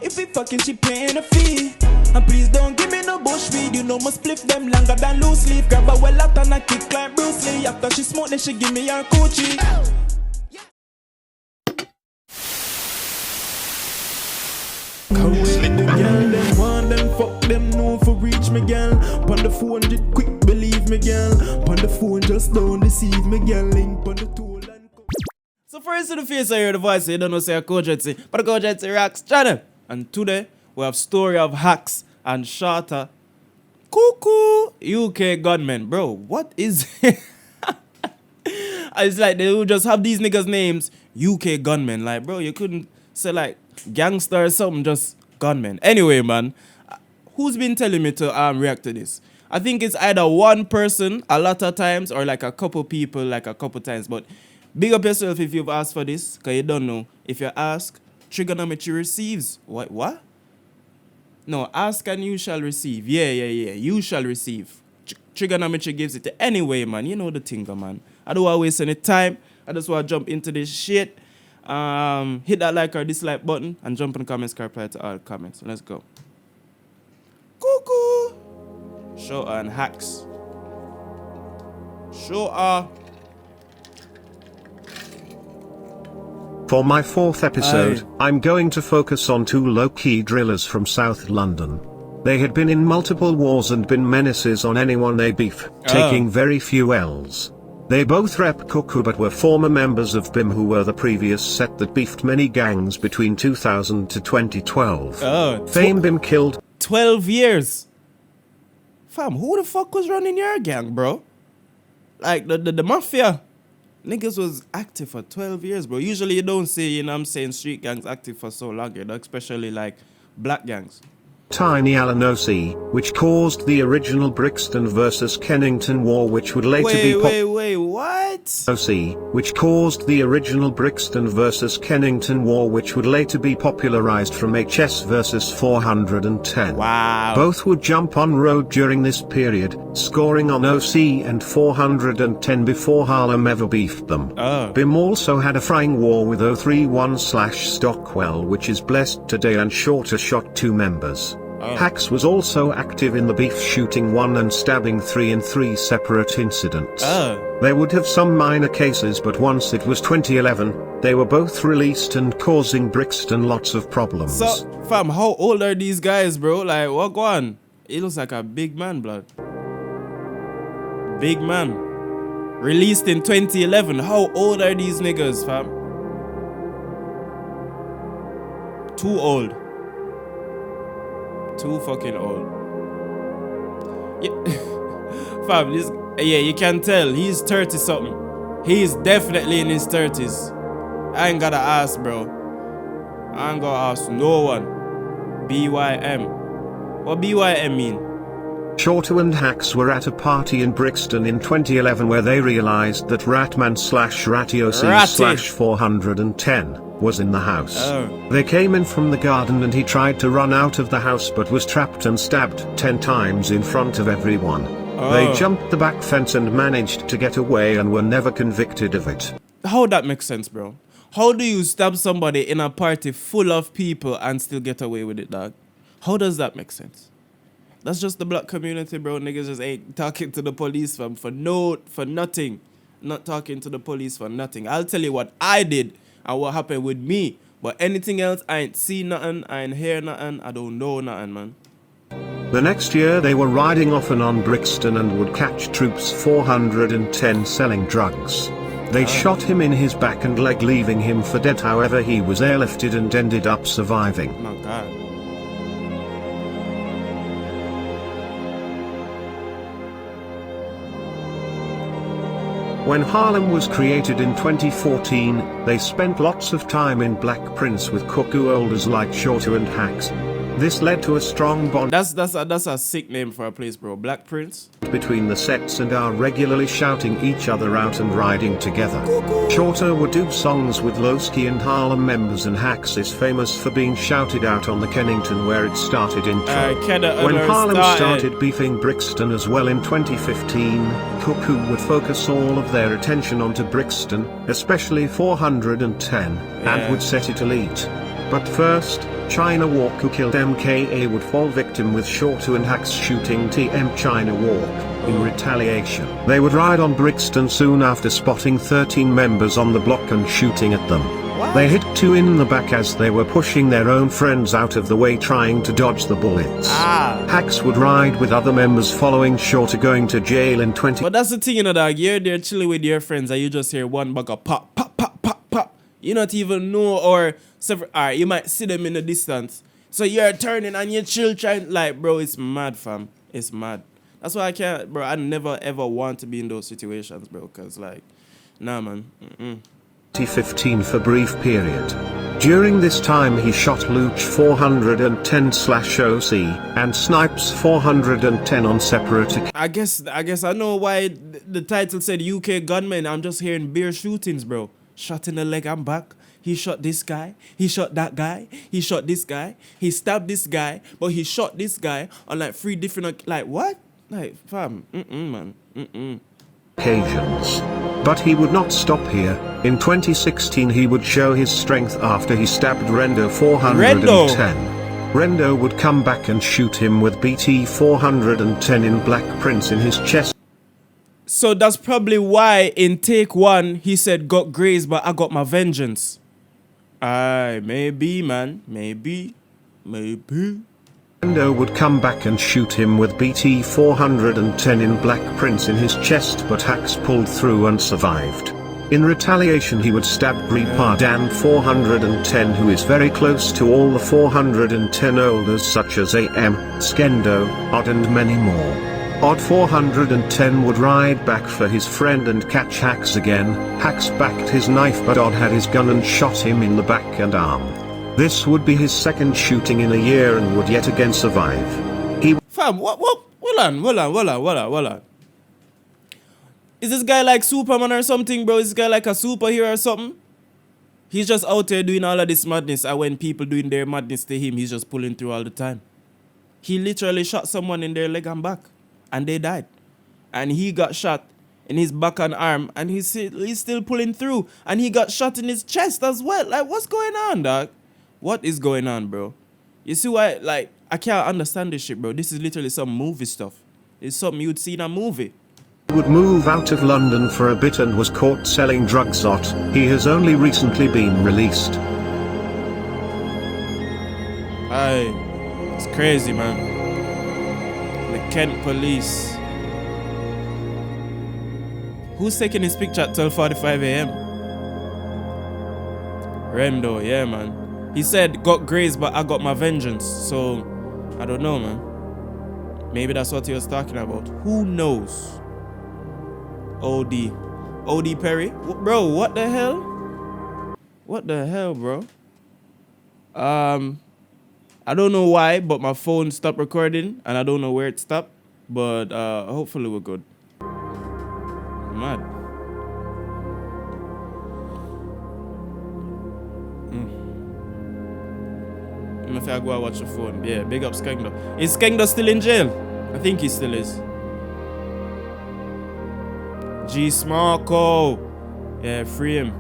If we fucking, she paying a fee. And please don't give me no bush weed. You know must split them longer than loose leaf. Grab a well out and I kick like Bruce Lee. After she smoke, then she give me her coochie. Come with the girl, them want them, fuck them, no for reach me, girl. Pon the phone, just quick, believe me, girl. Pon the phone, just don't deceive me, girl. Link pon the tool and... So first to the face, I hear the voice, you don't know say a KOGENCY, but the KOGENCY Hackz channel. And today, we have story of Hackz and Shorta. Kuku, UK gunmen. Bro, what is it? It's like they will just have these niggas' names, UK gunmen. Like, bro, you couldn't say like gangster or something, just gunmen. Anyway, man, who's been telling me to react to this? I think it's either one person a lot of times or like a couple people like a couple times. But big up yourself if you've asked for this, because you don't know. If you ask, trigonometry receives. What? No, ask and you shall receive. Yeah. You shall receive. Trigonometry gives it to anyway, man. You know the thing, man. I don't want to waste any time. I just want to jump into this shit. Hit that like or dislike button and jump in the comments, reply to all comments. Let's go. Kuku. Shorta and Hackz. Shorta. For my fourth episode, I'm going to focus on two low-key drillers from South London. They had been in multiple wars and been menaces on anyone they beef, taking very few L's. They both rep Kuku but were former members of BIM who were the previous set that beefed many gangs between 2000 to 2012. Fame BIM killed 12 years. Fam, who the fuck was running your gang, bro? Like the mafia. Niggas was active for 12 years, bro. Usually you don't see, you know what I'm saying, street gangs active for so long, you know, especially like black gangs. Tiny Alan OC, which caused the original Brixton versus Kennington War, which would later be Wait, what? OC, which caused the original Brixton versus Kennington War, which would later be popularized from HS versus 410. Wow. Both would jump on road during this period, scoring on OC and 410 before Harlem ever beefed them. BIM also had a frying war with 031/Stockwell, which is blessed today, and Shorta shot 2 members. Hackz was also active in the beef, shooting 1 and stabbing 3 in 3 separate incidents. They would have some minor cases, but once it was 2011, they were both released and causing Brixton lots of problems. So, fam, how old are these guys, bro? Like, what go on? He looks like a big man, blood. Big man. Released in 2011. How old are these niggas, fam? Too old. Too fucking old. Yeah. Fam, this, yeah, you can tell he's 30 something. He's definitely in his 30s. I ain't gotta ask, bro. I ain't gonna ask no one. BYM. What BYM mean? Shorta and Hackz were at a party in Brixton in 2011 where they realized that Ratman/RatioC/410 was in the house. They came in from the garden and he tried to run out of the house but was trapped and stabbed 10 times in front of everyone. They jumped the back fence and managed to get away and were never convicted of it. How that makes sense, bro? How do you stab somebody in a party full of people and still get away with it, dog? How does that make sense? That's just the black community, bro. Niggas just ain't talking to the police, fam, for nothing. Not talking to the police for nothing. I'll tell you what I did and what happened with me. But anything else, I ain't see nothing, I ain't hear nothing, I don't know nothing, man. The next year they were riding off and on Brixton and would catch troops 410 selling drugs. They shot him in his back and leg, leaving him for dead. However, he was airlifted and ended up surviving. Oh, God. When Harlem was created in 2014, they spent lots of time in Black Prince with Kuku holders like Shorta and Hackz. This led to a strong bond. That's a sick name for a place, bro. Black Prince. Between the sets and are regularly shouting each other out and riding together. Shorta would do songs with Lowski and Harlem members, and Hackz is famous for being shouted out on the Kennington where it started intro. When Harlem started beefing Brixton as well in 2015, Kuku would focus all of their attention onto Brixton, especially 410, and would set it elite. But first, China Walk who killed MKA would fall victim with Shorta and Hackz shooting TM China Walk in retaliation. They would ride on Brixton soon after spotting 13 members on the block and shooting at them. What? They hit 2 in the back as they were pushing their own friends out of the way trying to dodge the bullets. Hackz would ride with other members following Shorta going to jail in 20. But that's the thing, you know, dog. You're there chilling with your friends and you just hear one bag of pop, pop, pop, pop, pop. You not even know, or several, alright, you might see them in the distance. So you're turning and you're chill trying, like, bro, it's mad, fam. It's mad. That's why I can't, bro, I never ever want to be in those situations, bro, because, like, nah, man. 2015 for brief period. During this time he shot Luch 410/OC and Snipes 410 on separate occasions. I guess I know why the title said UK gunmen. I'm just hearing beer shootings, bro. Shot in the leg and back. He shot this guy. He shot that guy. He shot this guy. He stabbed this guy, but he shot this guy on like 3 different, like, what? Like, fam, man. Occasions. But he would not stop here. In 2016 he would show his strength after he stabbed Rendo 410. Rendo would come back and shoot him with BT 410 in Black Prince in his chest. So that's probably why in take 1 he said got grazed but I got my vengeance. Aye, maybe, man. Maybe. Rendo would come back and shoot him with BT 410 in Black Prince in his chest, but Hackz pulled through and survived. In retaliation he would stab Dan 410, who is very close to all the 410 holders such as AM, Skendo, Odd and many more. Odd 410 would ride back for his friend and catch Hackz again. Hackz backed his knife but Odd had his gun and shot him in the back and arm. This would be his second shooting in a year and would yet again survive. Fam, what? Hold on. Is this guy like Superman or something, bro? Is this guy like a superhero or something? He's just out there doing all of this madness, and when people doing their madness to him, he's just pulling through all the time. He literally shot someone in their leg and back, and they died. And he got shot in his back and arm, and he's still pulling through. And he got shot in his chest as well. Like, what's going on, dog? What is going on, bro? You see why, like, I can't understand this shit, bro. This is literally some movie stuff. It's something you'd see in a movie. He would move out of London for a bit and was caught selling drugs. He has only recently been released. Aye, it's crazy, man. The Kent police. Who's taking his picture at 12:45 a.m.? Rendo, yeah, man. He said, got grazed, but I got my vengeance. So, I don't know, man. Maybe that's what he was talking about. Who knows? OD Perry? Bro, what the hell? What the hell, bro? I don't know why, but my phone stopped recording, and I don't know where it stopped. But hopefully we're good. Mad. If I go and watch the phone. Yeah, big up Skengdo. Is Skengdo still in jail? I think he still is. G Smarko. Yeah, free him.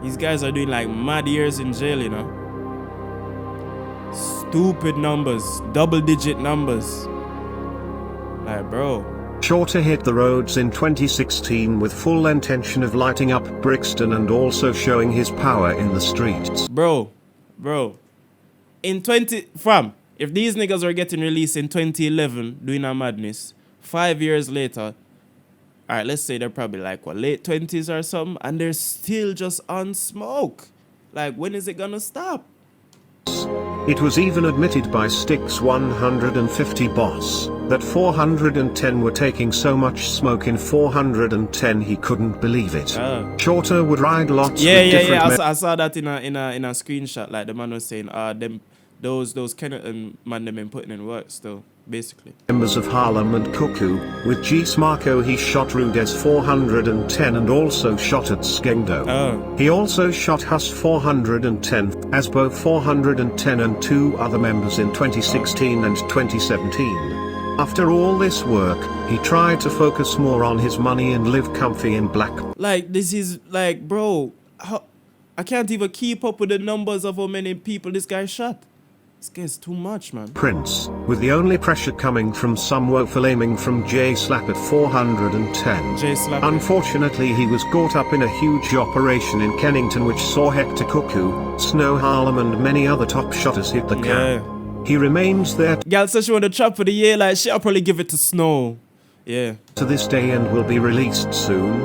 These guys are doing like mad years in jail, you know. Stupid numbers. Double-digit numbers. Like, bro. Shorta hit the roads in 2016 with full intention of lighting up Brixton and also showing his power in the streets. Bro. In if these niggas are getting released in 2011 doing a madness, 5 years later, alright, let's say they're probably like what, late 20s or something, and they're still just on smoke. Like, when is it gonna stop? It was even admitted by Styx 150 boss that 410 were taking so much smoke in 410 he couldn't believe it. Shorta would ride lots with different I saw that in a screenshot. Like the man was saying, those Kenneth man them been putting in work still, basically. Members of Harlem and Kuku. With G Smarko he shot Rudez 410 and also shot at Skengdo. He also shot Hus 410, as both 410 and 2 other members in 2016 and 2017. After all this work, he tried to focus more on his money and live comfy in Black. Like, this is like, bro, I can't even keep up with the numbers of how many people this guy shot. This guy's too much, man. Prince, with the only pressure coming from some woeful aiming from J-Slap at 410. J-Slap. Unfortunately, he was caught up in a huge operation in Kennington which saw Hector Kuku, Snow Harlem and many other top shotters hit the can. He remains there. Gal says she want to trap for the year, like she'll probably give it to Snow. Yeah. To this day and will be released soon.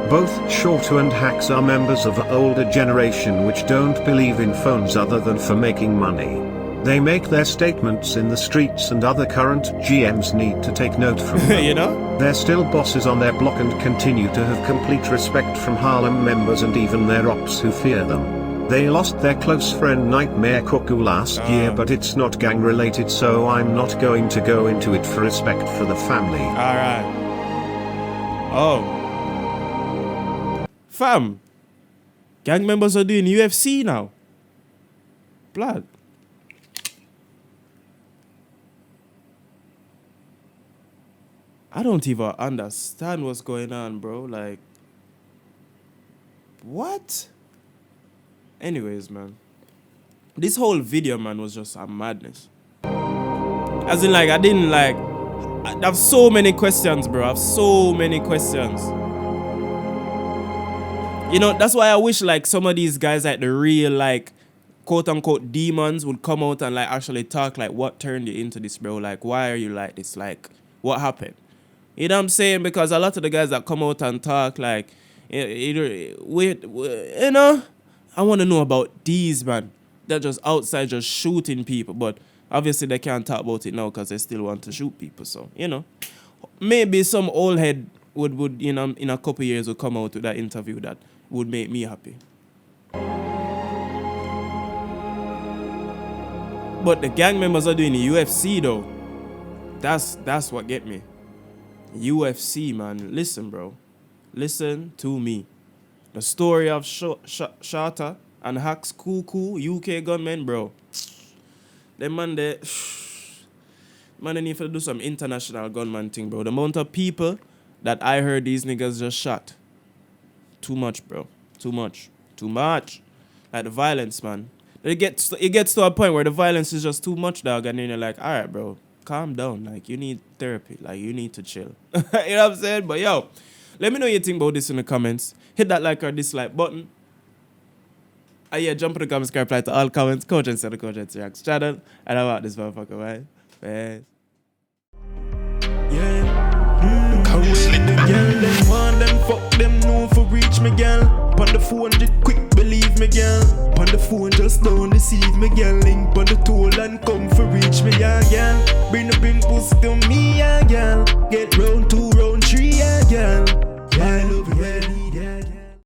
Both Shorta and Hackz are members of the older generation which don't believe in phones other than for making money. They make their statements in the streets and other current GMs need to take note from them. You know? They're still bosses on their block and continue to have complete respect from Harlem members and even their ops who fear them. They lost their close friend Nightmare Kuku last year, but it's not gang related, so I'm not going to go into it for respect for the family. Alright. Oh. Fam. Gang members are doing UFC now. Blood. I don't even understand what's going on, bro. Like, what? Anyways, man. This whole video, man, was just a madness. As in, like, I have so many questions, bro. I have so many questions. You know, that's why I wish, like, some of these guys, like, the real, like, quote-unquote demons would come out and, like, actually talk, like, what turned you into this, bro? Like, why are you like this? Like, what happened? You know what I'm saying? Because a lot of the guys that come out and talk, like, you know, I want to know about these, man. They're just outside just shooting people. But obviously they can't talk about it now because they still want to shoot people. So, you know, maybe some old head would you know, in a couple years will come out with that interview that would make me happy. But the gang members are doing the UFC, though. That's what get me. UFC, man. Listen, bro. Listen to me. The story of Shorta and Hackz Kuku, UK gunmen, bro. Them man, they need to do some international gunman thing, bro. The amount of people that I heard these niggas just shot. Too much, bro. Too much. Too much. Like the violence, man. It gets to a point where the violence is just too much, dog. And then you're like, all right, bro. Calm down. Like, you need therapy. Like, you need to chill. You know what I'm saying? But, yo, let me know what you think about this in the comments. Hit that like or dislike button. And yeah, jump in the comments, reply to all comments. KOGENCY on the KOGENCY Reacts channel. And I'm out this motherfucker, right? Peace. Yeah. Girl, them want them, fuck them, no for reach me, girl. On the phone, just quick, believe me, girl. On the phone, just don't deceive me, girl. Link on the tool and come for reach me, yeah, girl. Bring pussy to